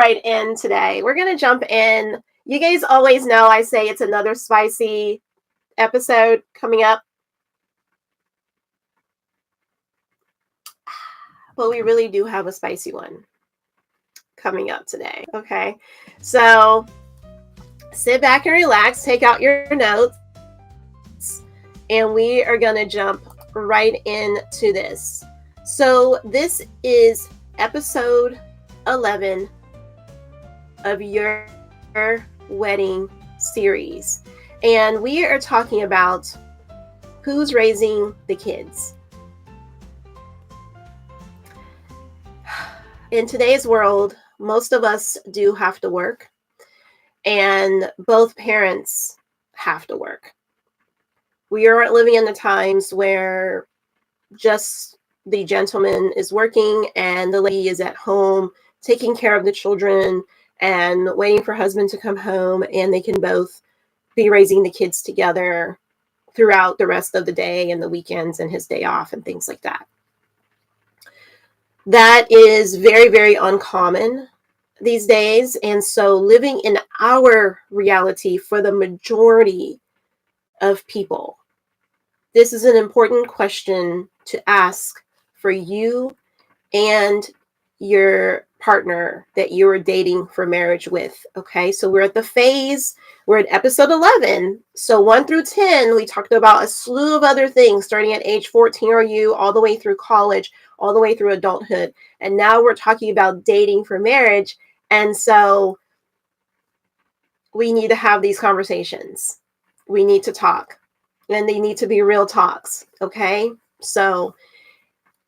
right in today. We're going to jump in. You guys always know I say it's another spicy episode coming up. But we really do have a spicy one coming up today. Okay. So sit back and relax, take out your notes, and we are going to jump right into this. So this is episode 11 of your wedding series. And we are talking about who's raising the kids. In today's world, most of us do have to work, and both parents have to work. We aren't living in the times where just the gentleman is working and the lady is at home taking care of the children and waiting for husband to come home, and they can both be raising the kids together throughout the rest of the day and the weekends and his day off and things like that. That is very, very uncommon these days. And so living in our reality for the majority of people, this is an important question to ask for you and your partner that you are dating for marriage with. Okay, so we're at episode 11. So 1 through 10, we talked about a slew of other things, starting at age 14 or you, all the way through college, all the way through adulthood. And now we're talking about dating for marriage. And so we need to have these conversations. We need to talk, and they need to be real talks. Okay, so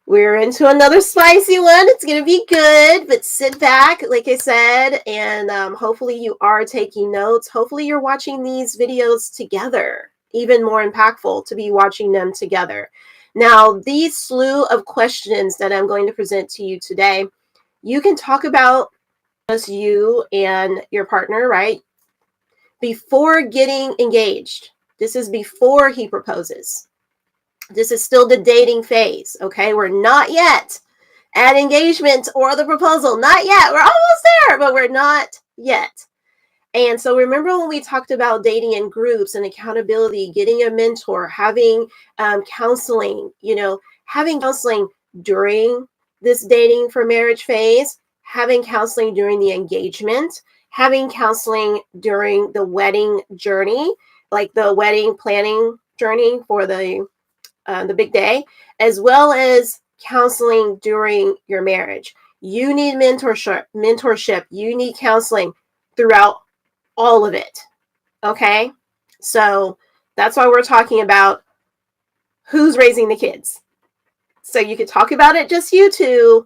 we're into another spicy one. It's going to be good, but sit back, like I said, and hopefully you are taking notes. Hopefully you're watching these videos together. Even more impactful to be watching them together. Now, these slew of questions that I'm going to present to you today, you can talk about just you and your partner, right? Before getting engaged. This is before he proposes. This is still the dating phase, okay? We're not yet at engagement or the proposal. Not yet. We're almost there, but we're not yet. And so remember when we talked about dating in groups and accountability, getting a mentor, having counseling, having counseling during this dating for marriage phase, having counseling during the engagement, having counseling during the wedding journey, like the wedding planning journey for the big day, as well as counseling during your marriage. You need mentorship. You need counseling throughout all of it. Okay? So that's why we're talking about who's raising the kids. So you could talk about it, just you two,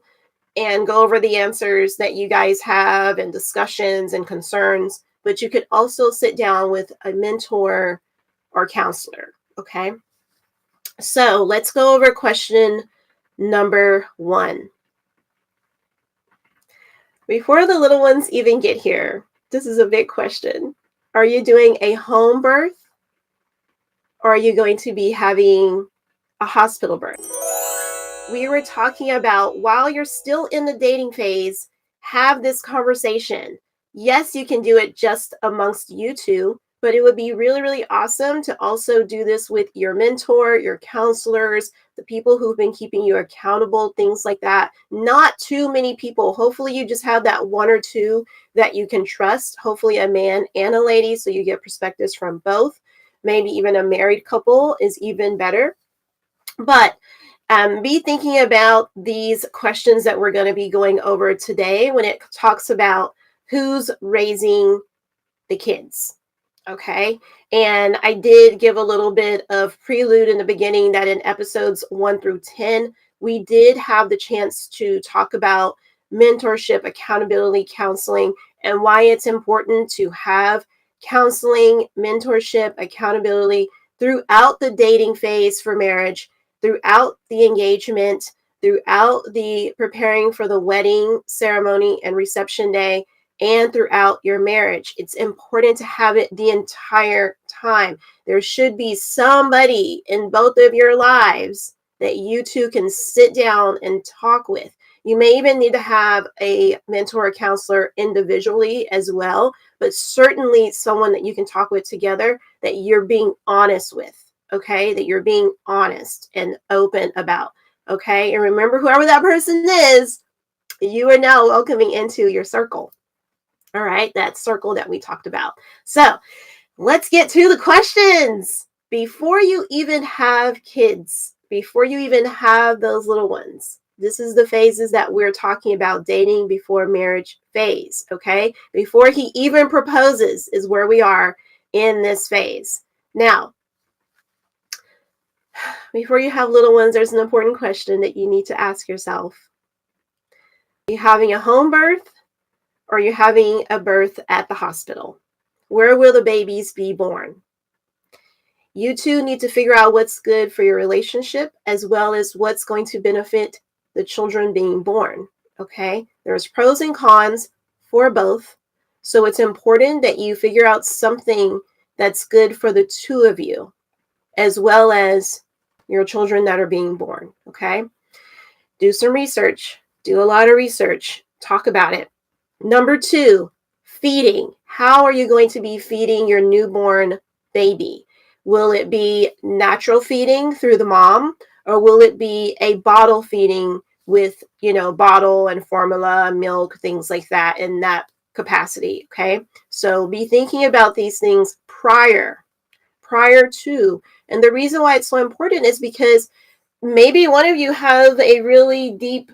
and go over the answers that you guys have and discussions and concerns, but you could also sit down with a mentor or counselor. Okay? So let's go over question number 1. Before the little ones even get here, this is a big question. Are you doing a home birth, or are you going to be having a hospital birth? We were talking about, while you're still in the dating phase, have this conversation. Yes, you can do it just amongst you two, but it would be really, really awesome to also do this with your mentor, your counselors, the people who've been keeping you accountable, things like that. Not too many people. Hopefully you just have that 1 or 2 that you can trust. Hopefully a man and a lady, so you get perspectives from both. Maybe even a married couple is even better. But be thinking about these questions that we're going to be going over today when it talks about who's raising the kids. Okay. And I did give a little bit of prelude in the beginning that in episodes 1 through 10, we did have the chance to talk about mentorship, accountability, counseling, and why it's important to have counseling, mentorship, accountability throughout the dating phase for marriage, throughout the engagement, throughout the preparing for the wedding ceremony and reception day, and throughout your marriage. It's important to have it the entire time. There should be somebody in both of your lives that you two can sit down and talk with. You may even need to have a mentor or counselor individually as well, but certainly someone that you can talk with together that you're being honest with, okay? That you're being honest and open about, okay? And remember, whoever that person is, you are now welcoming into your circle. All right, that circle that we talked about. So let's get to the questions. Before you even have kids, before you even have those little ones, this is the phases that we're talking about, dating before marriage phase, okay? Before he even proposes is where we are in this phase. Now, before you have little ones, there's an important question that you need to ask yourself. Are you having a home birth or are you having a birth at the hospital? Where will the babies be born? You two need to figure out what's good for your relationship as well as what's going to benefit the children being born, okay? There's pros and cons for both. So it's important that you figure out something that's good for the two of you as well as your children that are being born, okay? Do some research. Do a lot of research. Talk about it. Number 2, feeding. How are you going to be feeding your newborn baby? Will it be natural feeding through the mom, or will it be a bottle feeding with, bottle and formula, milk, things like that in that capacity, okay? So be thinking about these things prior to. And the reason why it's so important is because maybe one of you have a really deep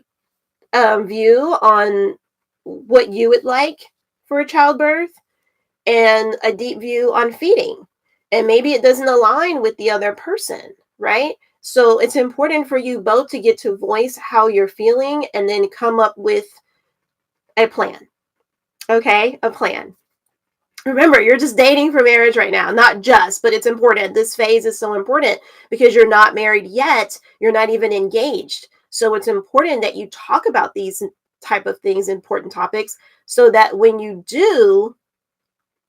view on what you would like for a childbirth and a deep view on feeding. And maybe it doesn't align with the other person, right? So it's important for you both to get to voice how you're feeling and then come up with a plan. Okay, a plan. Remember, you're just dating for marriage right now. Not just, but it's important. This phase is so important because you're not married yet. You're not even engaged. So it's important that you talk about these type of things, important topics, so that when you do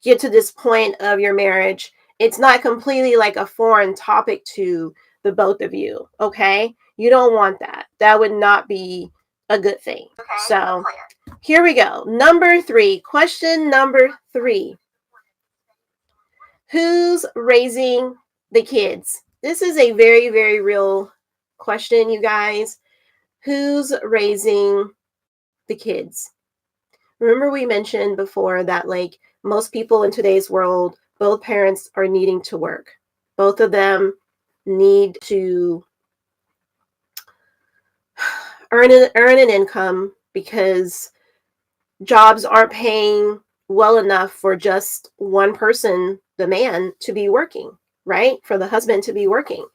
get to this point of your marriage, it's not completely like a foreign topic to the both of you, okay? You don't want that. That would not be a good thing. Okay, so here we go. Number 3, question number 3. Who's raising the kids? This is a very, very real question, you guys. Who's raising the kids? Remember we mentioned before that like most people in today's world, both parents are needing to work. Both of them need to earn an income because jobs aren't paying well enough for just one person, the man, to be working, right? For the husband to be working.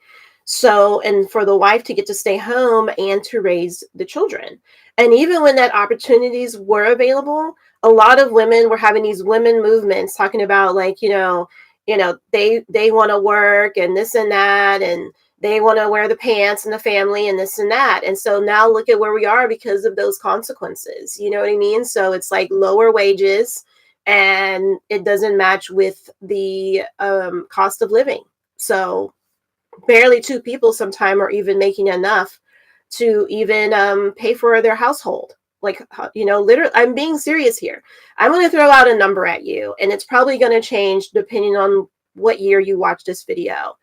So, and for the wife to get to stay home and to raise the children. And even when that opportunities were available, a lot of women were having these women movements talking about like, they want to work and this and that, and they want to wear the pants in the family and this and that. And so now look at where we are because of those consequences. You know what I mean? So it's like lower wages and it doesn't match with the cost of living. So barely 2 people sometime are even making enough to even pay for their household. Like, literally, I'm being serious here. I'm going to throw out a number at you, and it's probably going to change depending on what year you watch this video.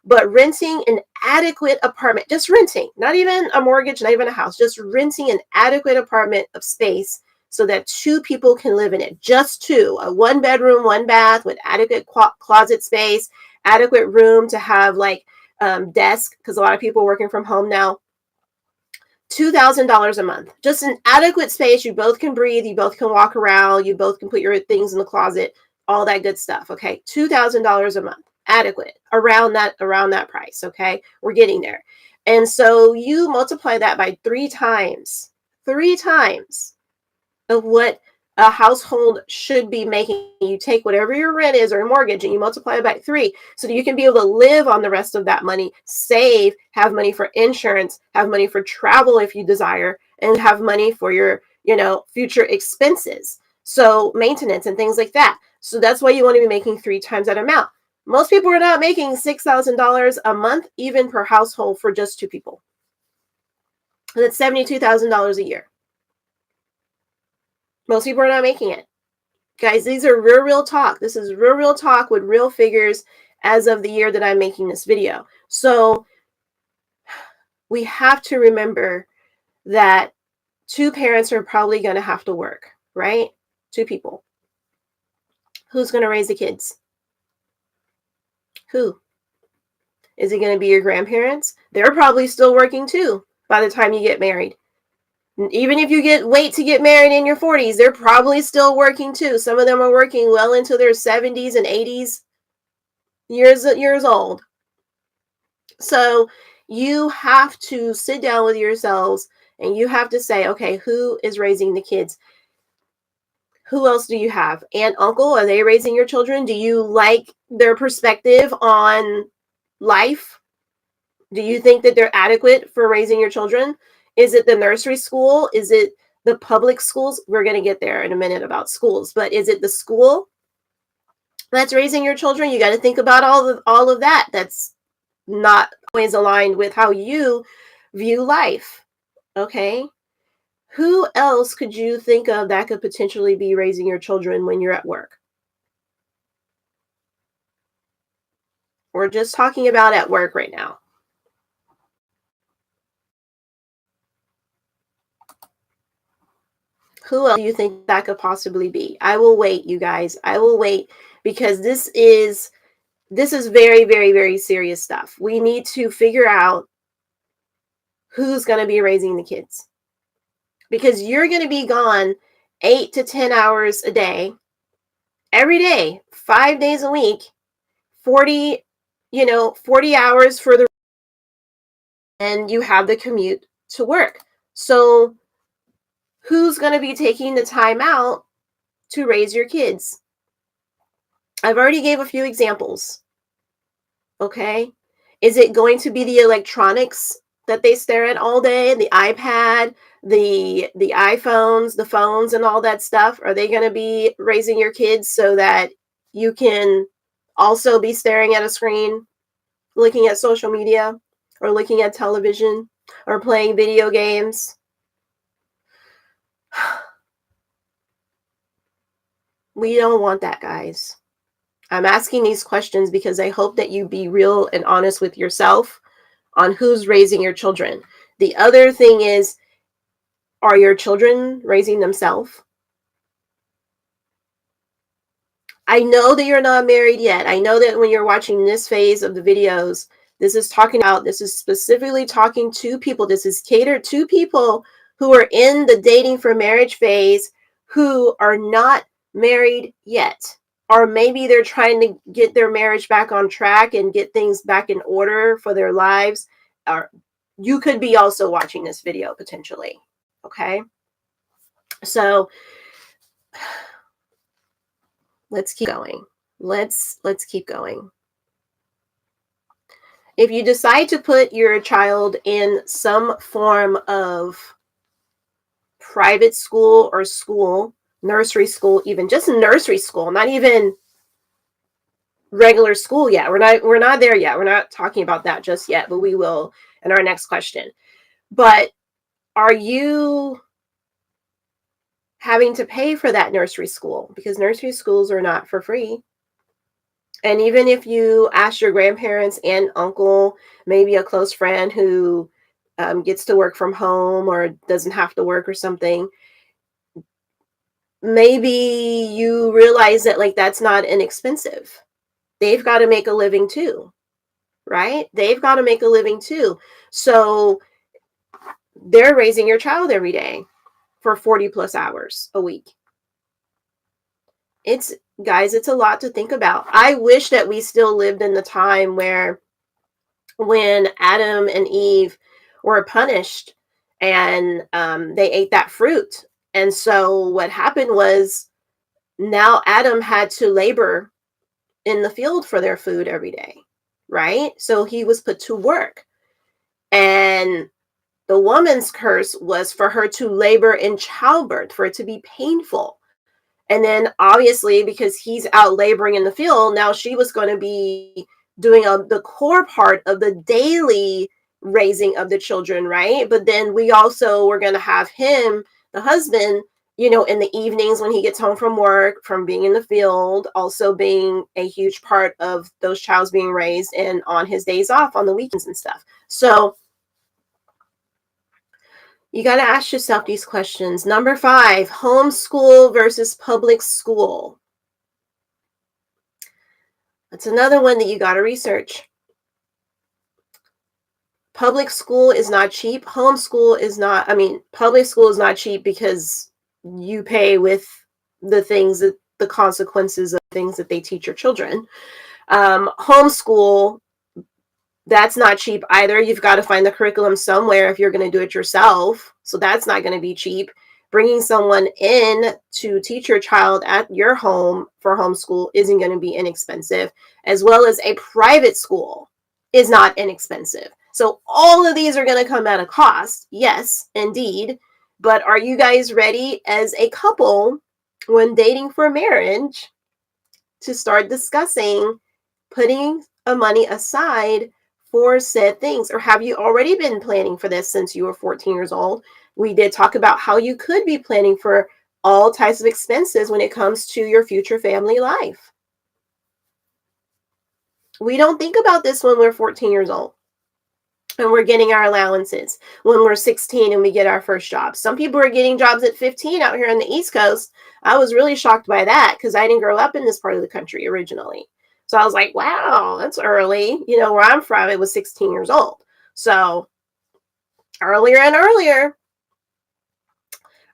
But renting an adequate apartment, just renting, not even a mortgage, not even a house, just renting an adequate apartment of space so that 2 people can live in it, just 2, a 1 bedroom, 1 bath with adequate closet space, adequate room to have like desk, because a lot of people are working from home now. $2,000 a month, just an adequate space. You both can breathe, you both can walk around, you both can put your things in the closet, all that good stuff. Okay, $2,000 a month, adequate, around that price. Okay, we're getting there. And so you multiply that by 3 times of what a household should be making. You take whatever your rent is or your mortgage and you multiply it by 3 so that you can be able to live on the rest of that money, save, have money for insurance, have money for travel if you desire, and have money for your, future expenses. So maintenance and things like that. So that's why you want to be making 3 times that amount. Most people are not making $6,000 a month, even per household for just 2 people. That's $72,000 a year. Most people are not making it. Guys, these are real talk. This is real talk with real figures as of the year that I'm making this video. So we have to remember that two parents are probably going to have to work, right? Two people. Who's going to raise the kids? Who? Is it going to be your grandparents? They're probably still working too by the time you get married. Even if you wait to get married in your 40s, they're probably still working too. Some of them are working well into their 70s and 80s years old. So you have to sit down with yourselves and you have to say, okay, who is raising the kids? Who else do you have? Aunt, uncle, are they raising your children? Do you like their perspective on life? Do you think that they're adequate for raising your children? Is it the nursery school? Is it the public schools? We're going to get there in a minute about schools, but is it the school that's raising your children? You got to think about all of that. That's not always aligned with how you view life. Okay? Who else could you think of that could potentially be raising your children when you're at work? We're just talking about at work right now. Who else do you think that could possibly be? I will wait, you guys. I will wait because this is very, very, very serious stuff. We need to figure out who's going to be raising the kids. Because you're going to be gone 8 to 10 hours a day, every day, 5 days a week, 40 hours for the, and you have the commute to work. So who's going to be taking the time out to raise your kids? I've already gave a few examples. Okay? Is it going to be the electronics that they stare at all day, the iPad, the iPhones, the phones and all that stuff? Are they going to be raising your kids so that you can also be staring at a screen, looking at social media, or looking at television, or playing video games? We don't want that, guys. I'm asking these questions because I hope that you be real and honest with yourself on who's raising your children. The other thing is, are your children raising themselves? I know that you're not married yet. I know that when you're watching this phase of the videos, this is specifically talking to people. This is catered to people who are in the dating for marriage phase who are not married yet. Or maybe they're trying to get their marriage back on track and get things back in order for their lives. Or you could be also watching this video potentially. Okay? So let's keep going. Let's keep going. If you decide to put your child in some form of private school or school, nursery school, even just nursery school, not even regular school yet. We're not there yet. We're not talking about that just yet, but we will in our next question. But are you having to pay for that nursery school? Because nursery schools are not for free. And even if you ask your grandparents, aunt, uncle, maybe a close friend who gets to work from home or doesn't have to work or something, maybe you realize that that's not inexpensive. They've got to make a living too, right? They've got to make a living too. So they're raising your child every day for 40 plus hours a week. It's a lot to think about. I wish that we still lived in the time when Adam and Eve were punished and they ate that fruit. And so what happened was now Adam had to labor in the field for their food every day, right? So he was put to work. And the woman's curse was for her to labor in childbirth, for it to be painful. And then obviously, because he's out laboring in the field, now she was going to be doing the core part of the daily raising of the children, right? But then we also were going to have him, the husband, in the evenings when he gets home from work, from being in the field, also being a huge part of those child's being raised and on his days off on the weekends and stuff. So you got to ask yourself these questions. Number 5, homeschool versus public school. That's another one that you got to research. Public school is not cheap. Homeschool is not, public school is not cheap because you pay with the consequences of things that they teach your children. Homeschool, that's not cheap either. You've got to find the curriculum somewhere if you're going to do it yourself. So that's not going to be cheap. Bringing someone in to teach your child at your home for homeschool isn't going to be inexpensive, as well as a private school is not inexpensive. So all of these are going to come at a cost. Yes, indeed. But are you guys ready as a couple when dating for marriage to start discussing putting money aside for said things? Or have you already been planning for this since you were 14 years old? We did talk about how you could be planning for all types of expenses when it comes to your future family life. We don't think about this when we're 14 years old and we're getting our allowances, when we're 16 and we get our first job. Some people are getting jobs at 15 out here on the East Coast. I was really shocked by that because I didn't grow up in this part of the country originally. So I was like, wow, that's early. Where I'm from, it was 16 years old. So earlier and earlier,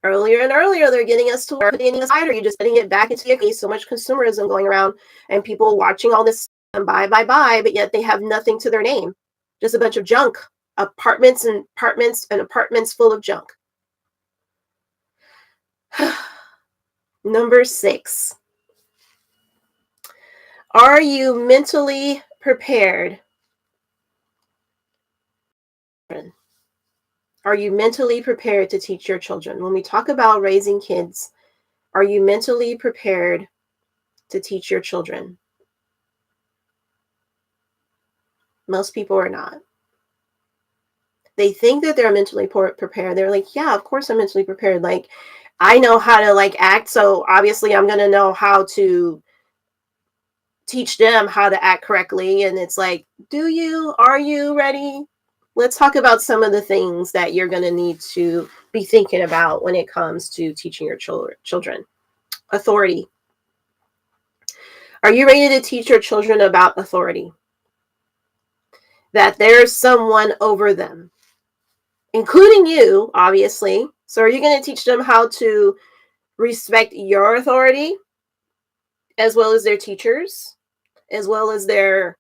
they're getting us to work, putting aside, or you're just getting it back into your face. So much consumerism going around and people watching all this and buy, but yet they have nothing to their name. Just a bunch of junk, apartments full of junk. Number 6. Are you mentally prepared? Are you mentally prepared to teach your children? When we talk about raising kids, are you mentally prepared to teach your children? Most people are not. They think that they're mentally prepared. They're like, yeah, of course I'm mentally prepared. Like, I know how to act, so obviously I'm going to know how to teach them how to act correctly. And it's like, are you ready? Let's talk about some of the things that you're going to need to be thinking about when it comes to teaching your children. Authority. Are you ready to teach your children about authority? That there's someone over them, including you, obviously. So are you going to teach them how to respect your authority as well as their teachers, as well as their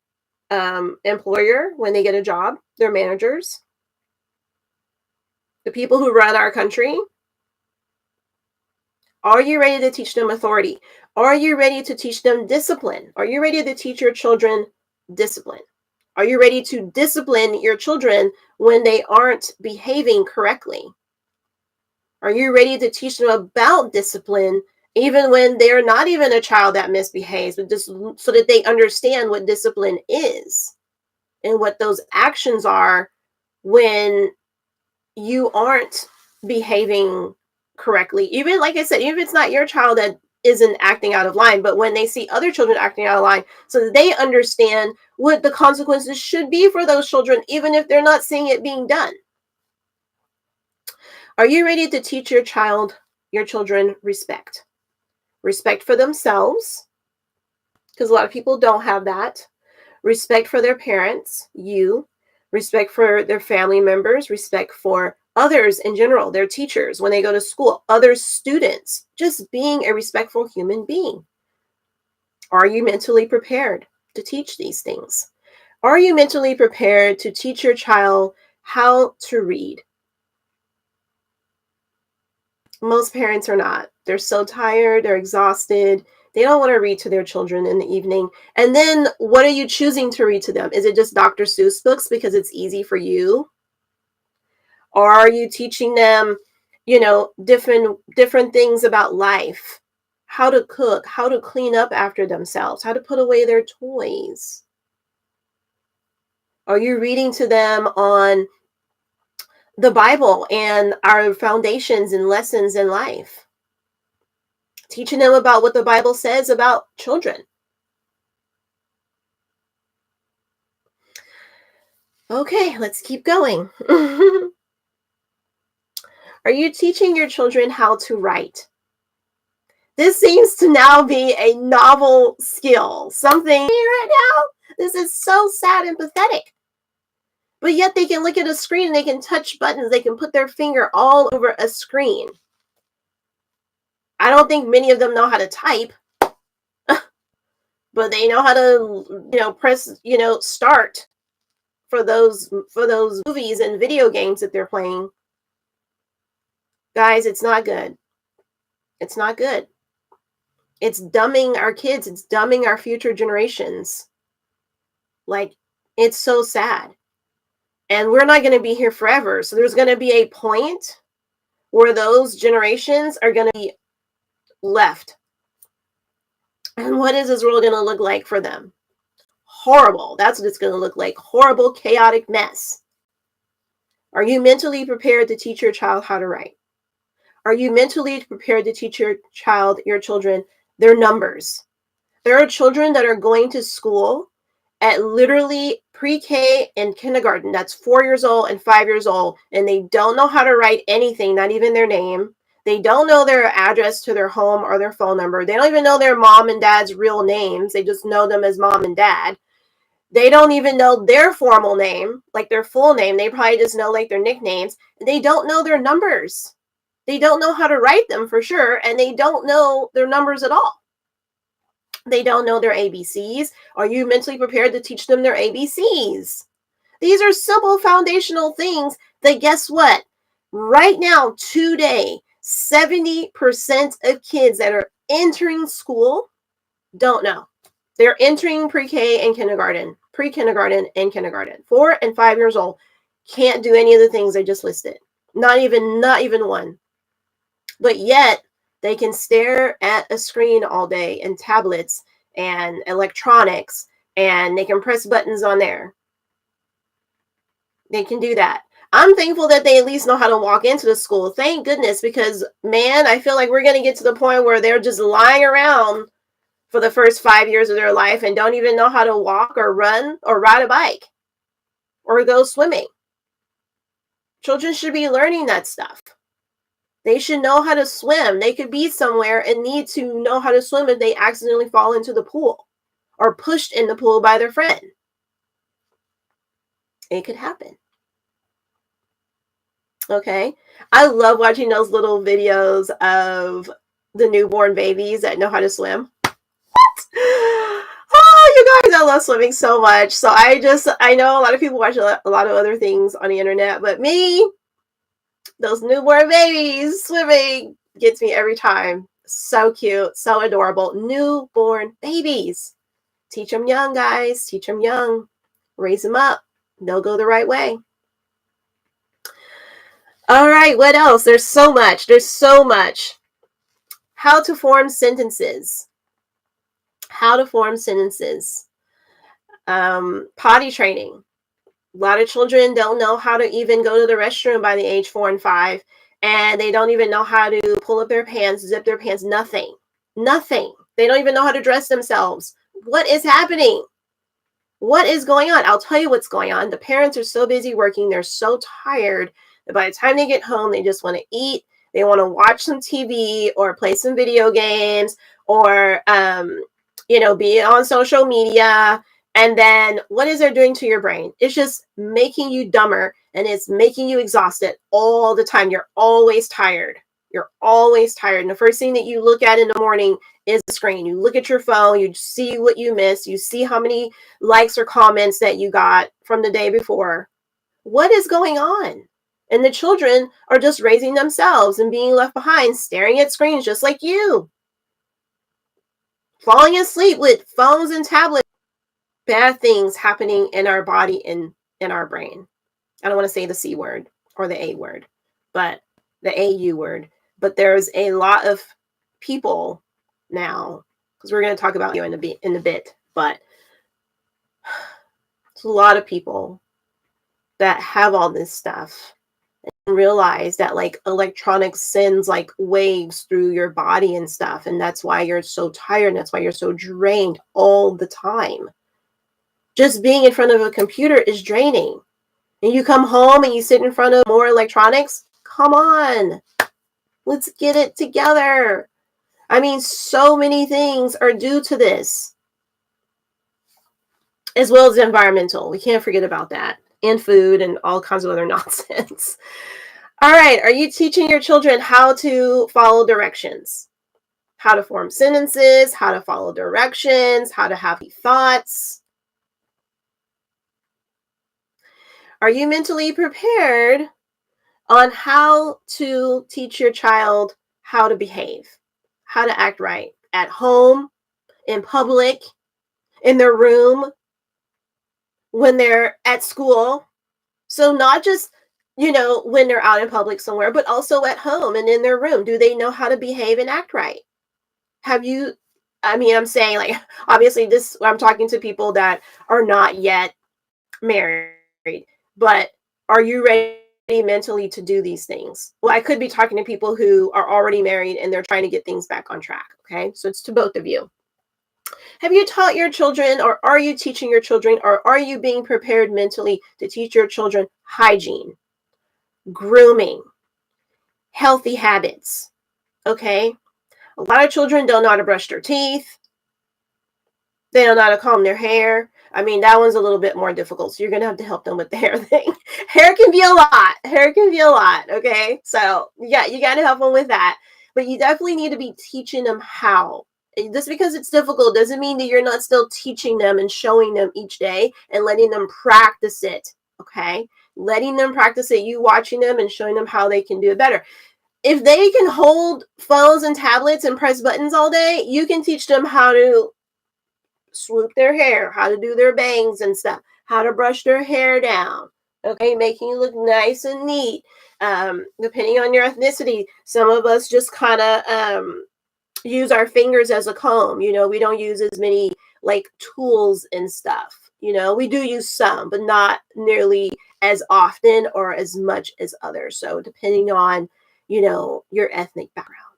employer when they get a job, their managers, the people who run our country? Are you ready to teach them authority? Are you ready to teach them discipline? Are you ready to teach your children discipline? Are you ready to discipline your children when they aren't behaving correctly? Are you ready to teach them about discipline even when they're not even a child that misbehaves, but just so that they understand what discipline is and what those actions are when you aren't behaving correctly? Even, like I said, even if it's not your child that isn't acting out of line, but when they see other children acting out of line, so that they understand what the consequences should be for those children, even if they're not seeing it being done. Are you ready to teach your children respect? Respect for themselves, because a lot of people don't have that. Respect for their parents, respect for their family members, respect for others in general, their teachers when they go to school, other students, just being a respectful human being. Are you mentally prepared to teach these things? Are you mentally prepared to teach your child how to read? Most parents are not. They're so tired, they're exhausted. They don't want to read to their children in the evening. And then what are you choosing to read to them? Is it just Dr. Seuss books because it's easy for you? Or are you teaching them, different things about life? How to cook, how to clean up after themselves, how to put away their toys? Are you reading to them on the Bible and our foundations and lessons in life? Teaching them about what the Bible says about children. Okay, let's keep going. Are you teaching your children how to write? This seems to now be a novel skill. Something right now. This is so sad and pathetic. But yet they can look at a screen and they can touch buttons. They can put their finger all over a screen. I don't think many of them know how to type, but they know how to, press, start for those movies and video games that they're playing. Guys, it's not good. It's not good. It's dumbing our kids. It's dumbing our future generations. Like, it's so sad. And we're not going to be here forever. So there's going to be a point where those generations are going to be left. And what is this world going to look like for them? Horrible. That's what it's going to look like. Horrible, chaotic mess. Are you mentally prepared to teach your child how to write? Are you mentally prepared to teach your children, their numbers? There are children that are going to school at literally pre-K and kindergarten. That's 4 years old and 5 years old. And they don't know how to write anything, not even their name. They don't know their address to their home or their phone number. They don't even know their mom and dad's real names. They just know them as mom and dad. They don't even know their formal name, like their full name. They probably just know like their nicknames. They don't know their numbers. They don't know how to write them for sure. And they don't know their numbers at all. They don't know their ABCs. Are you mentally prepared to teach them their ABCs? These are simple foundational things that, guess what? Right now, today, 70% of kids that are entering school don't know. They're entering pre-K and kindergarten, pre-kindergarten and kindergarten. 4 and 5 years old can't do any of the things I just listed. Not even one. But yet, they can stare at a screen all day and tablets and electronics, and they can press buttons on there. They can do that. I'm thankful that they at least know how to walk into the school. Thank goodness, because, man, I feel like we're going to get to the point where they're just lying around for the first 5 years of their life and don't even know how to walk or run or ride a bike or go swimming. Children should be learning that stuff. They should know how to swim. They could be somewhere and need to know how to swim if they accidentally fall into the pool or pushed in the pool by their friend. It could happen. Okay. I love watching those little videos of the newborn babies that know how to swim. What? Oh, you guys, I love swimming so much. So I know a lot of people watch a lot of other things on the internet, but me, those newborn babies swimming gets me every time. So cute, so adorable. Newborn babies. Teach them young, guys. Teach them young. Raise them up. They'll go the right way. All right, what else? There's so much. How to form sentences. Potty training. A lot of children don't know how to even go to the restroom by the age 4 and 5, and they don't even know how to pull up their pants, zip their pants, nothing. They don't even know how to dress themselves. What is happening? What is going on? I'll tell you what's going on. The parents are so busy working. They're so tired that by the time they get home, they just want to eat. They want to watch some TV or play some video games or, be on social media. And then what is it doing to your brain? It's just making you dumber and it's making you exhausted all the time. You're always tired. And the first thing that you look at in the morning is the screen. You look at your phone, you see what you missed, you see how many likes or comments that you got from the day before. What is going on? And the children are just raising themselves and being left behind, staring at screens just like you. Falling asleep with phones and tablets. Bad things happening in our body and in our brain. I don't want to say the C word or the A word, but the AU word. But there's a lot of people now, because we're going to talk about you in a bit, but it's a lot of people that have all this stuff. realize that like electronics sends like waves through your body and stuff, and that's why you're so tired, and that's why you're so drained all the time. Just being in front of a computer is draining. And you come home and you sit in front of more electronics. Come on, let's get it together. I mean, so many things are due to this, as well as environmental. We can't forget about that, and food and all kinds of other nonsense. All right, are you teaching your children how to follow directions? How to form sentences, how to follow directions, how to have thoughts? Are you mentally prepared on how to teach your child how to behave, how to act right at home, in public, in their room, when they're at school? So not just, when they're out in public somewhere, but also at home and in their room. Do they know how to behave and act right? Have you, I'm saying, like, obviously I'm talking to people that are not yet married, but are you ready mentally to do these things? Well, I could be talking to people who are already married and they're trying to get things back on track. Okay. So it's to both of you. Have you taught your children, or are you teaching your children, or are you being prepared mentally to teach your children hygiene, grooming, healthy habits? Okay. A lot of children don't know how to brush their teeth. They don't know how to comb their hair. I mean, that one's a little bit more difficult. So you're going to have to help them with the hair thing. Hair can be a lot. Hair can be a lot. Okay. So yeah, you got to help them with that. But you definitely need to be teaching them how. Just because it's difficult doesn't mean that you're not still teaching them and showing them each day and letting them practice it. Okay. Letting them practice it, you watching them and showing them how they can do it better. If they can hold phones and tablets and press buttons all day, you can teach them how to swoop their hair, how to do their bangs and stuff, how to brush their hair down. Okay, making it look nice and neat. Depending on your ethnicity, some of us just kind of use our fingers as a comb. We don't use as many like tools and stuff. We do use some, but not nearly as often or as much as others. So depending on, your ethnic background.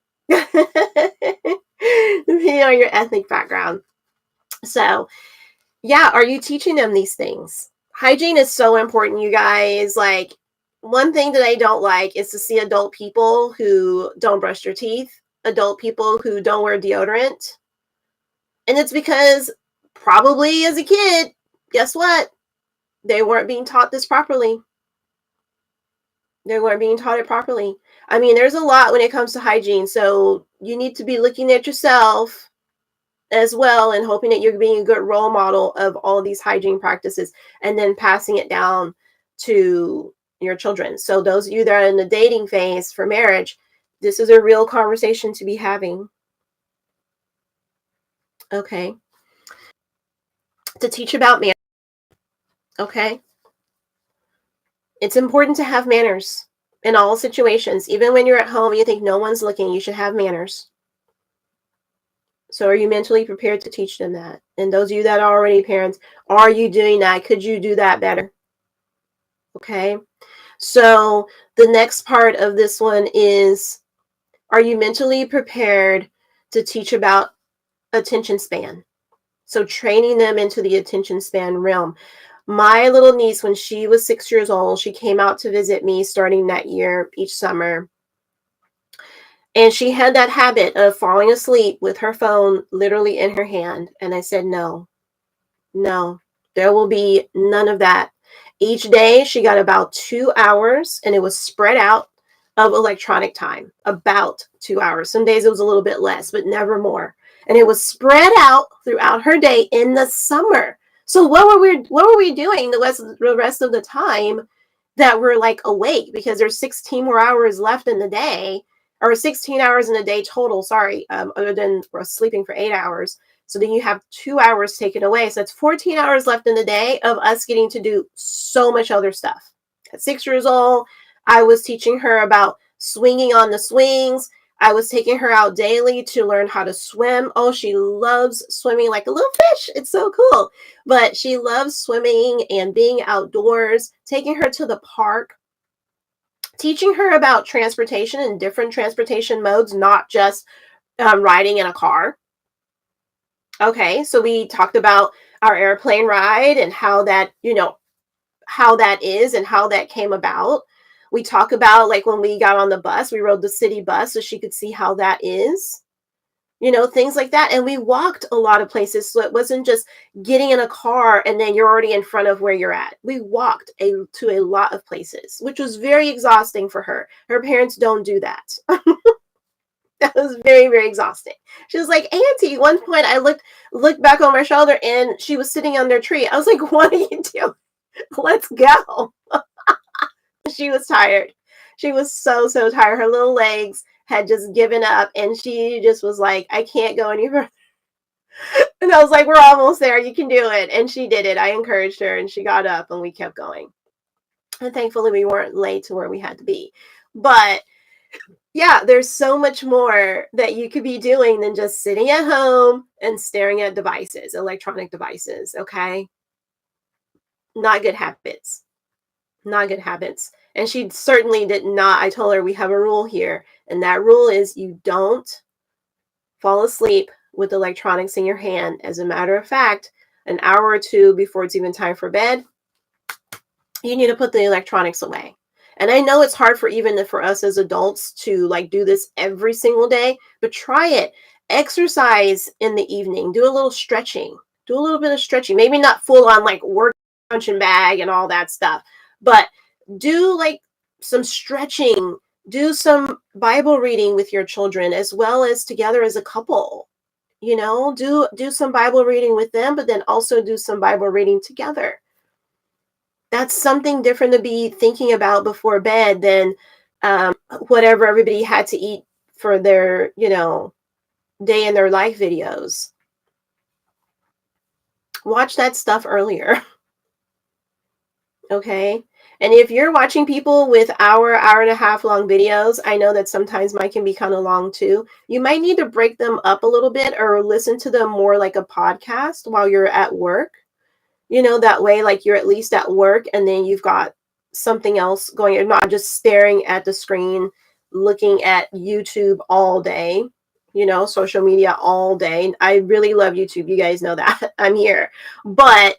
Depending on your ethnic background. So, yeah, are you teaching them these things? Hygiene is so important, you guys. Like, one thing that I don't like is to see adult people who don't brush their teeth, adult people who don't wear deodorant. And it's because probably as a kid, guess what? They weren't being taught this properly. They weren't being taught it properly. I mean, there's a lot when it comes to hygiene. So you need to be looking at yourself as well and hoping that you're being a good role model of all these hygiene practices and then passing it down to your children. So those of you that are in the dating phase for marriage, this is a real conversation to be having. Okay. To teach about manners. Okay. It's important to have manners in all situations. Even when you're at home and you think no one's looking, you should have manners. So are you mentally prepared to teach them that? And those of you that are already parents, are you doing that? Could you do that better? Okay. So the next part of this one is, are you mentally prepared to teach about attention span? So training them into the attention span realm. My little niece, when she was 6 years old, she came out to visit me starting that year each summer. And she had that habit of falling asleep with her phone literally in her hand. And I said, no, there will be none of that. Each day she got about 2 hours, and it was spread out, of electronic time, about 2 hours. Some days it was a little bit less, but never more. And it was spread out throughout her day in the summer. So what were we doing the rest of the time that we're like awake? Because there's 16 more hours left in the day, or 16 hours in a day total, sorry, other than sleeping for 8 hours. So then you have 2 hours taken away. So it's 14 hours left in the day of us getting to do so much other stuff. At 6 years old, I was teaching her about swinging on the swings. I was taking her out daily to learn how to swim. Oh, she loves swimming like a little fish. It's so cool. But she loves swimming and being outdoors, taking her to the park, Teaching her about transportation and different transportation modes, not just riding in a car. Okay, so we talked about our airplane ride and how that, how that is and how that came about. We talk about like when we got on the bus, we rode the city bus so she could see how that is, things like that. And we walked a lot of places. So it wasn't just getting in a car and then you're already in front of where you're at. We walked to a lot of places, which was very exhausting for her. Her parents don't do that. That was very, very exhausting. She was like, Auntie, at one point I looked back on my shoulder and she was sitting under a tree. I was like, what are you doing? Let's go. She was tired. She was so, so tired. Her little legs had just given up and she just was like, I can't go any further. And I was like, we're almost there. You can do it. And she did it. I encouraged her and she got up and we kept going. And thankfully we weren't late to where we had to be. But yeah, there's so much more that you could be doing than just sitting at home and staring at devices, electronic devices, okay? Not good habits. Not good habits. And she certainly did not. I told her we have a rule here, and that rule is you don't fall asleep with electronics in your hand. As a matter of fact, an hour or two before it's even time for bed, you need to put the electronics away. And I know it's hard for us as adults to like do this every single day, but try it. Exercise in the evening. Do a little stretching. Do a little bit of stretching. Maybe not full on like work punching bag and all that stuff, but do like some stretching. Do some Bible reading with your children as well as together as a couple. Do some Bible reading with them, but then also do some Bible reading together. That's something different to be thinking about before bed than whatever everybody had to eat for their, day in their life videos. Watch that stuff earlier. Okay. And if you're watching people with hour and a half long videos, I know that sometimes mine can be kind of long too. You might need to break them up a little bit or listen to them more like a podcast while you're at work. That way, like you're at least at work and then you've got something else going. You're not just staring at the screen, looking at YouTube all day, social media all day. I really love YouTube. You guys know that. I'm here. But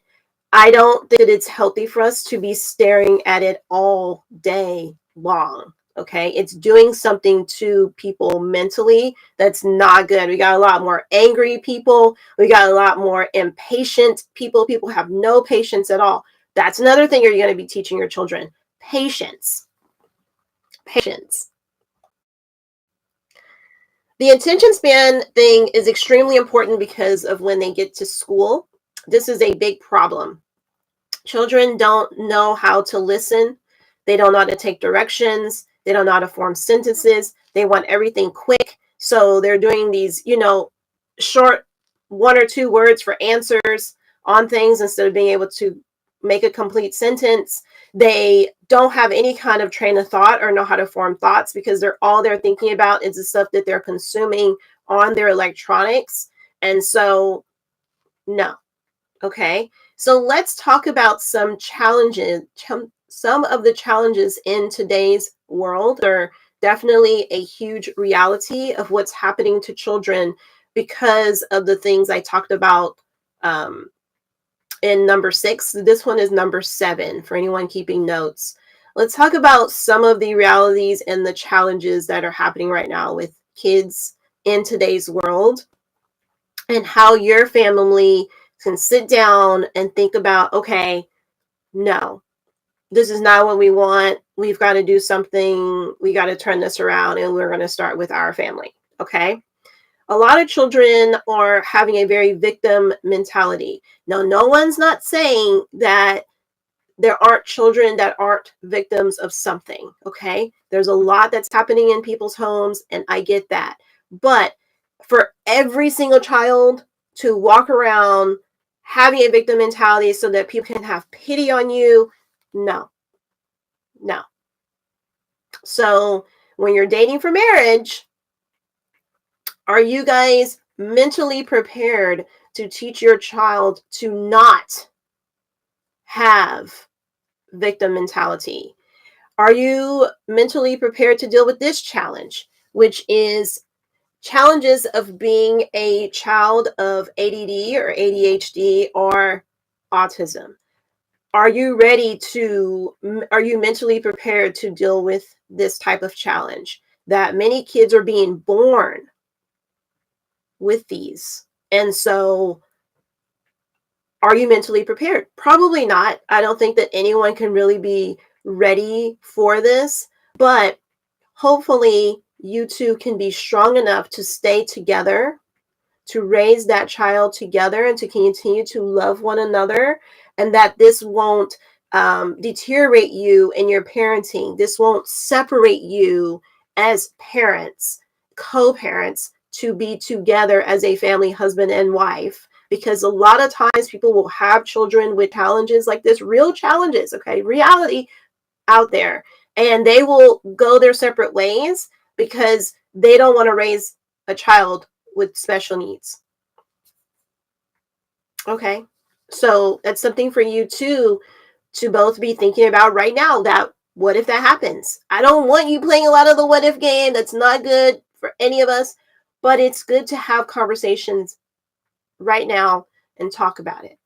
I don't think that it's healthy for us to be staring at it all day long. Okay. It's doing something to people mentally that's not good. We got a lot more angry people. We got a lot more impatient people. People have no patience at all. That's another thing you're going to be teaching your children. Patience. Patience. The attention span thing is extremely important because of when they get to school. This is a big problem. Children don't know how to listen. They don't know how to take directions. They don't know how to form sentences. They want everything quick. So they're doing these, short 1 or 2 words for answers on things instead of being able to make a complete sentence. They don't have any kind of train of thought or know how to form thoughts because all they're thinking about is the stuff that they're consuming on their electronics. And so, no. Okay. So let's talk about some challenges. Some of the challenges in today's world are definitely a huge reality of what's happening to children because of the things I talked about in number 6. This one is number 7 for anyone keeping notes. Let's talk about some of the realities and the challenges that are happening right now with kids in today's world and how your family can sit down and think about, okay, no, this is not what we want. We've got to do something. We got to turn this around and we're going to start with our family. Okay. A lot of children are having a very victim mentality. Now, no one's not saying that there aren't children that aren't victims of something. Okay. There's a lot that's happening in people's homes and I get that. But for every single child to walk around having a victim mentality so that people can have pity on you, no. So when you're dating for marriage, are you guys mentally prepared to teach your child to not have victim mentality? Are you mentally prepared to deal with this challenge, which is challenges of being a child of ADD or ADHD or autism? Are you are you mentally prepared to deal with this type of challenge? That many kids are being born with these. And so, are you mentally prepared? Probably not. I don't think that anyone can really be ready for this, but hopefully you two can be strong enough to stay together, to raise that child together, and to continue to love one another, and that this won't deteriorate you in your parenting. This won't separate you as parents, co-parents, to be together as a family, husband and wife. Because a lot of times people will have children with challenges like this, real challenges, okay, reality out there, and they will go their separate ways because they don't want to raise a child with special needs. Okay, so that's something for you to both be thinking about right now. That what if that happens? I don't want you playing a lot of the what if game. That's not good for any of us, but it's good to have conversations right now and talk about it.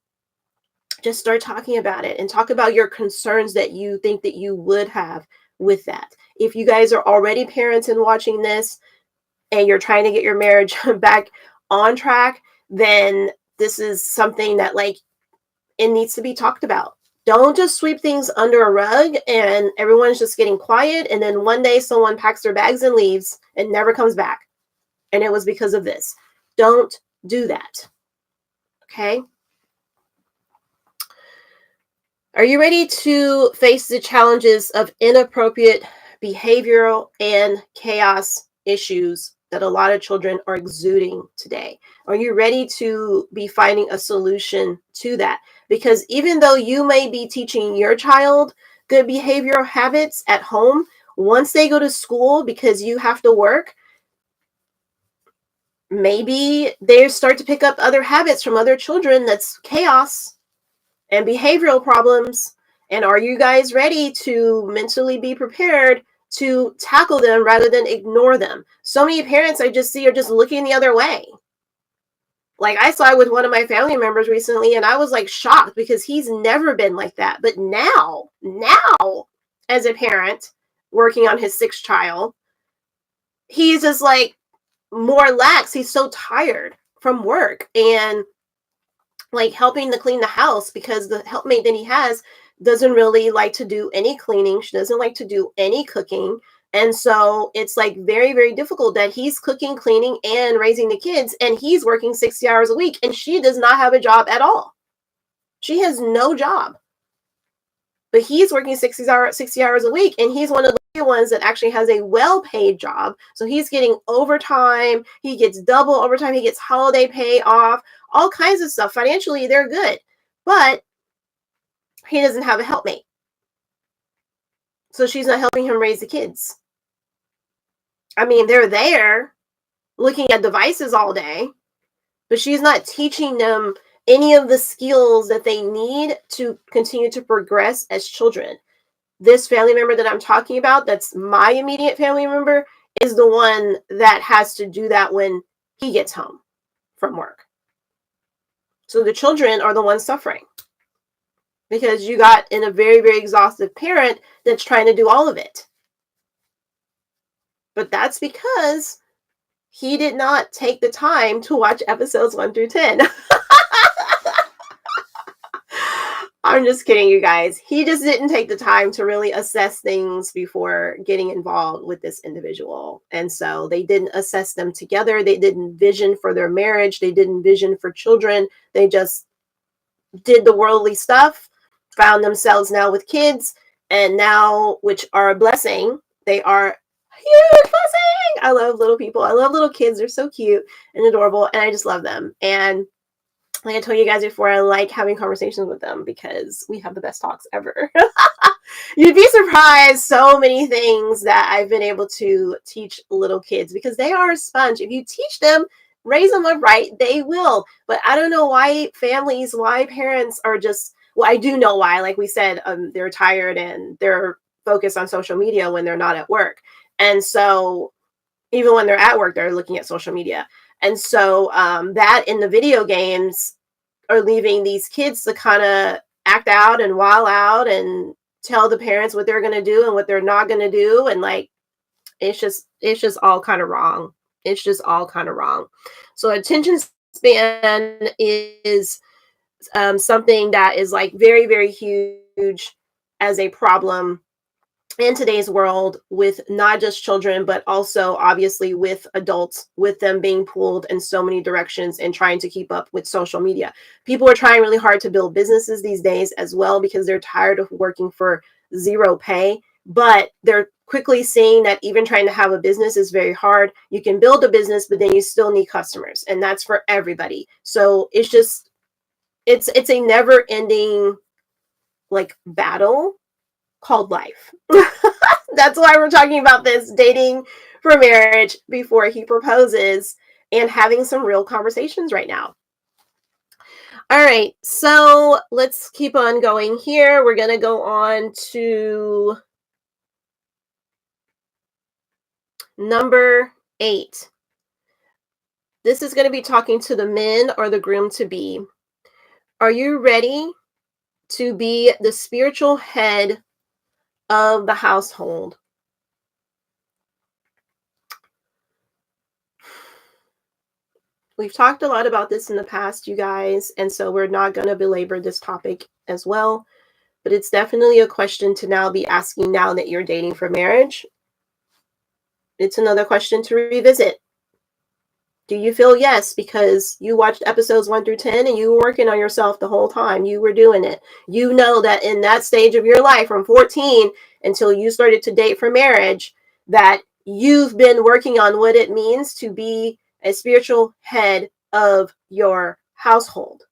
Just start talking about it and talk about your concerns that you think that you would have with that. If you guys are already parents and watching this and you're trying to get your marriage back on track, then this is something that like it needs to be talked about. Don't just sweep things under a rug and everyone's just getting quiet, and then one day someone packs their bags and leaves and never comes back, and it was because of this. Don't do that. Okay? Are you ready to face the challenges of inappropriate behavioral and chaos issues that a lot of children are exuding today? Are you ready to be finding a solution to that? Because even though you may be teaching your child good behavioral habits at home, once they go to school because you have to work, maybe they start to pick up other habits from other children that's chaos and behavioral problems. And are you guys ready to mentally be prepared to tackle them rather than ignore them? So many parents I just see are just looking the other way. Like I saw it with one of my family members recently, and I was like shocked because he's never been like that. But now, as a parent working on his sixth child, he's just like more lax. He's so tired from work and like helping to clean the house because the helpmate that he has doesn't really like to do any cleaning. She doesn't like to do any cooking. And so it's like very, very difficult that he's cooking, cleaning, and raising the kids, and he's working 60 hours a week, and she does not have a job at all. She has no job. But he's working 60 hours a week, and he's one of the ones that actually has a well-paid job. So he's getting overtime. He gets double overtime. He gets holiday pay off, all kinds of stuff. Financially, they're good. But he doesn't have a helpmate. So she's not helping him raise the kids. I mean, they're there looking at devices all day, but she's not teaching them any of the skills that they need to continue to progress as children. This family member that I'm talking about, that's my immediate family member, is the one that has to do that when he gets home from work. So the children are the ones suffering because you got in a very, very exhaustive parent that's trying to do all of it. But that's because he did not take the time to watch episodes 1 through 10. I'm just kidding, you guys. He just didn't take the time to really assess things before getting involved with this individual. And so they didn't assess them together. They didn't vision for their marriage. They didn't vision for children. They just did the worldly stuff, found themselves now with kids, and now, which are a blessing, they are huge blessing. I love little people. I love little kids. They're so cute and adorable, and I just love them. And like I told you guys before, I like having conversations with them because we have the best talks ever. You'd be surprised so many things that I've been able to teach little kids because they are a sponge. If you teach them, raise them up right, they will. But I don't know why parents are just, well, I do know why. Like we said, they're tired and they're focus on social media when they're not at work. And so even when they're at work, they're looking at social media. And so that in the video games are leaving these kids to kind of act out and wild out and tell the parents what they're going to do and what they're not going to do. And like, it's just all kind of wrong. It's just all kind of wrong. So attention span is something that is like very, very huge as a problem in today's world, with not just children, but also obviously with adults, with them being pulled in so many directions and trying to keep up with social media. People are trying really hard to build businesses these days as well, because they're tired of working for zero pay. But they're quickly seeing that even trying to have a business is very hard. You can build a business, but then you still need customers, and that's for everybody. So it's just, it's a never ending like battle called life. That's why we're talking about this, dating for marriage before he proposes, and having some real conversations right now. All right, so let's keep on going here. We're going to go on to number 8. This is going to be talking to the men or the groom to be. Are you ready to be the spiritual head of the household? We've talked a lot about this in the past, you guys, and so we're not going to belabor this topic as well, but it's definitely a question to now be asking now that you're dating for marriage. It's another question to revisit. Do you feel yes because you watched episodes 1 through 10 and you were working on yourself the whole time? You were doing it. You know that in that stage of your life from 14 until you started to date for marriage, that you've been working on what it means to be a spiritual head of your household.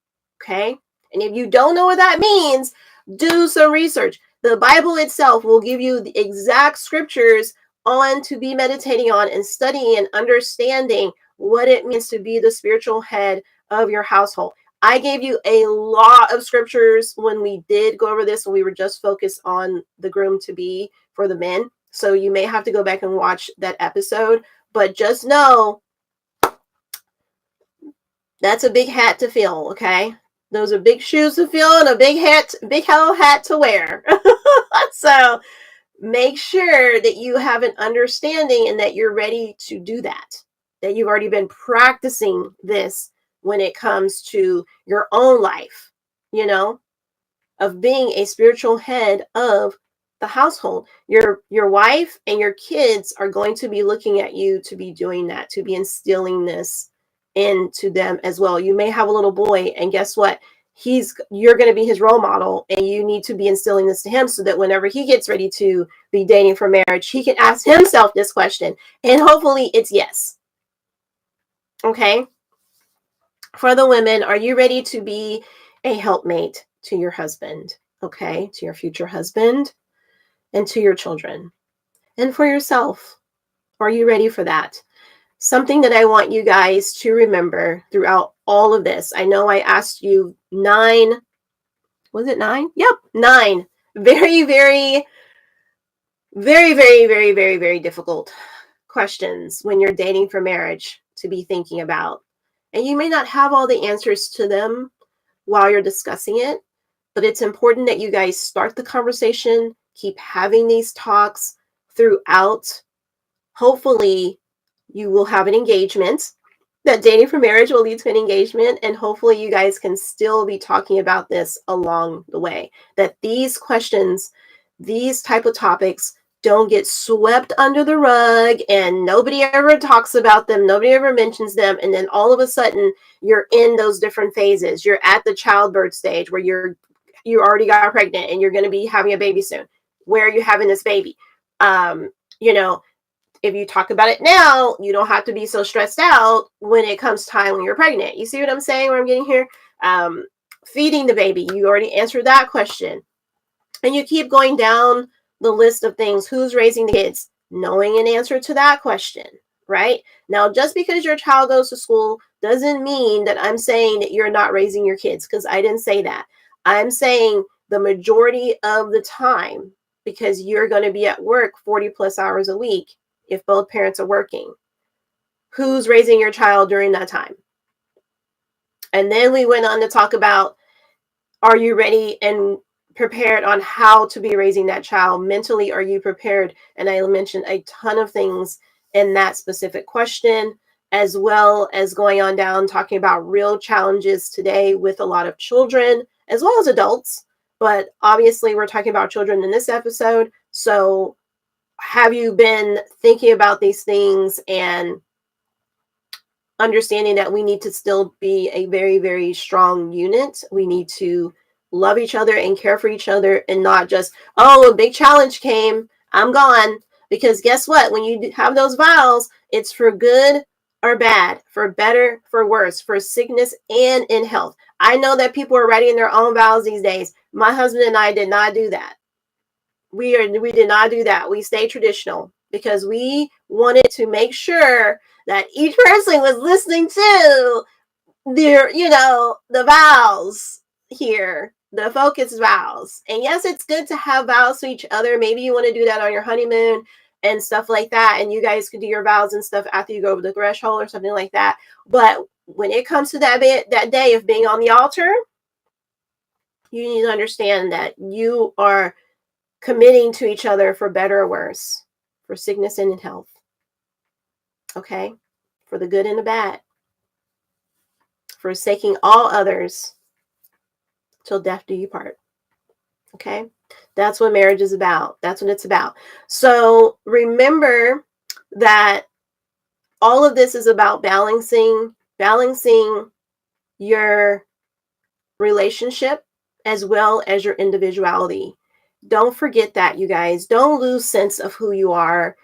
Okay? And if you don't know what that means, do some research. The Bible itself will give you the exact scriptures on to be meditating on and studying and understanding what it means to be the spiritual head of your household. I gave you a lot of scriptures when we did go over this, when we were just focused on the groom to be for the men. So you may have to go back and watch that episode, but just know that's a big hat to fill, okay? Those are big shoes to fill and a big hat, big hollow hat to wear. So make sure that you have an understanding and that you're ready to do that you've already been practicing this when it comes to your own life, you know, of being a spiritual head of the household. Your wife and your kids are going to be looking at you to be doing that, to be instilling this into them as well. You may have a little boy, and guess what? You're going to be his role model, and you need to be instilling this to him so that whenever he gets ready to be dating for marriage, he can ask himself this question, and hopefully it's yes. Okay? For the women, are you ready to be a helpmate to your husband? Okay? To your future husband and to your children. And for yourself, are you ready for that? Something that I want you guys to remember throughout all of this. I know I asked you 9, was it 9? Yep, 9. Very, very, very, very, very, very, very difficult questions when you're dating for marriage to be thinking about. And you may not have all the answers to them while you're discussing it, but it's important that you guys start the conversation, keep having these talks throughout. Hopefully, you will have an engagement. That dating for marriage will lead to an engagement, and hopefully you guys can still be talking about this along the way. That these questions, these type of topics don't get swept under the rug and nobody ever talks about them, nobody ever mentions them, and then all of a sudden you're in those different phases. You're at the childbirth stage where you already got pregnant and you're going to be having a baby soon. Where are you having this baby? You know, if you talk about it now, you don't have to be so stressed out when it comes time when you're pregnant. You see what I'm saying, where I'm getting here? Feeding the baby, you already answered that question. And you keep going down the list of things. Who's raising the kids? Knowing an answer to that question, right? Now, just because your child goes to school doesn't mean that I'm saying that you're not raising your kids, because I didn't say that. I'm saying the majority of the time, because you're going to be at work 40 plus hours a week if both parents are working. Who's raising your child during that time? And then we went on to talk about, are you ready and prepared on how to be raising that child? Mentally, are you prepared? And I mentioned a ton of things in that specific question, as well as going on down, talking about real challenges today with a lot of children, as well as adults. But obviously, we're talking about children in this episode. So have you been thinking about these things and understanding that we need to still be a very, very strong unit? We need to love each other and care for each other, and not just, oh, a big challenge came, I'm gone. Because guess what? When you have those vows, it's for good or bad, for better, for worse, for sickness and in health. I know that people are writing their own vows these days. My husband and I did not do that. We did not do that. We stayed traditional because we wanted to make sure that each person was listening to their, the vows here, the focus vows. And yes, it's good to have vows to each other. Maybe you want to do that on your honeymoon and stuff like that. And you guys could do your vows and stuff after you go over the threshold or something like that. But when it comes to that day of being on the altar, you need to understand that you are committing to each other for better or worse, for sickness and in health. Okay? For the good and the bad. Forsaking all others till death do you part. Okay? That's what marriage is about. That's what it's about. So remember that all of this is about balancing your relationship as well as your individuality. Don't forget that, you guys. Don't lose sense of who you are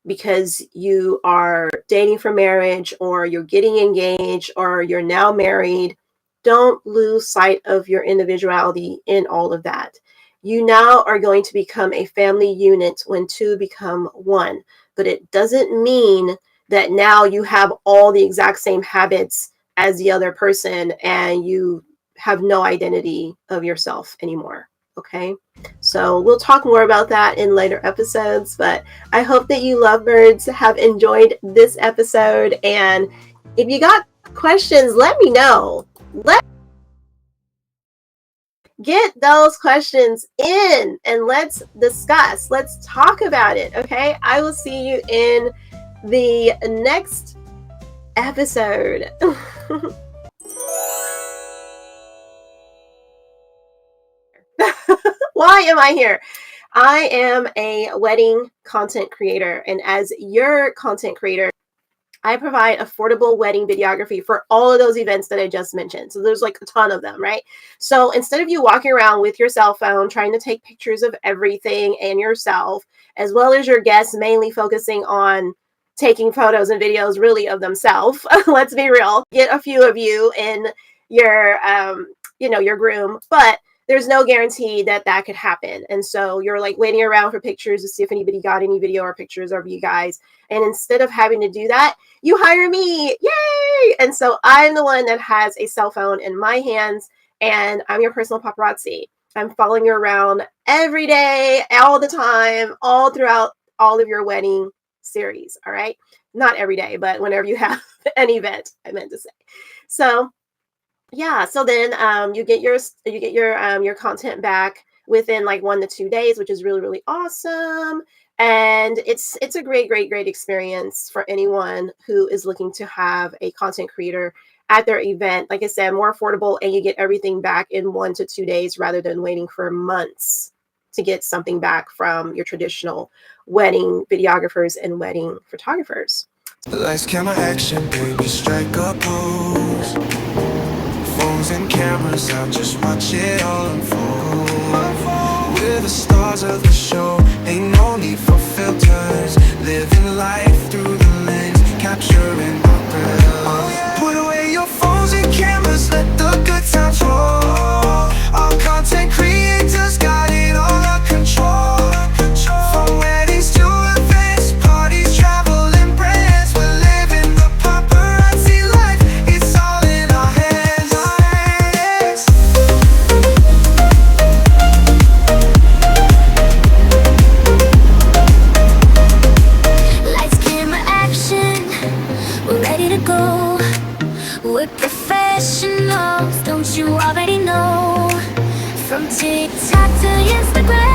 because you are dating for marriage, or you're getting engaged, or you're now married. Don't lose sight of your individuality in all of that. You now are going to become a family unit when two become one. But it doesn't mean that now you have all the exact same habits as the other person and you have no identity of yourself anymore. Okay, so we'll talk more about that in later episodes, but I hope that you lovebirds have enjoyed this episode. And if you got questions, let me know. Get those questions in and let's discuss. Let's talk about it. Okay, I will see you in the next episode. Why am I here? I am a wedding content creator, and as your content creator, I provide affordable wedding videography for all of those events that I just mentioned. So there's like a ton of them, right? So instead of you walking around with your cell phone trying to take pictures of everything and yourself, as well as your guests mainly focusing on taking photos and videos really of themselves, let's be real, get a few of you in your, your groom, but there's no guarantee that that could happen. And so you're like waiting around for pictures to see if anybody got any video or pictures of you guys. And instead of having to do that, you hire me. Yay! And so I'm the one that has a cell phone in my hands, and I'm your personal paparazzi. I'm following you around every day, all the time, all throughout all of your wedding series. All right. Not every day, but whenever you have an event, I meant to say. So yeah, so then you get your content back within like 1 to 2 days, which is really, really awesome. And it's a great experience for anyone who is looking to have a content creator at their event. Like I said, more affordable, and you get everything back in 1 to 2 days rather than waiting for months to get something back from your traditional wedding videographers and wedding photographers. Lights, camera, action, baby, strike a pose. Phones and cameras out, just watch it all unfold. We're the stars of the show, ain't no need for filters. Living life through the lens, capturing our thrills. Put away your phones and cameras, let the good times roll. Our content creators got it all under control. From weddings to events, parties, travel and brands, we're living the paparazzi life. It's all in our hands. to go. We're professionals, don't you already know? From TikTok to Instagram,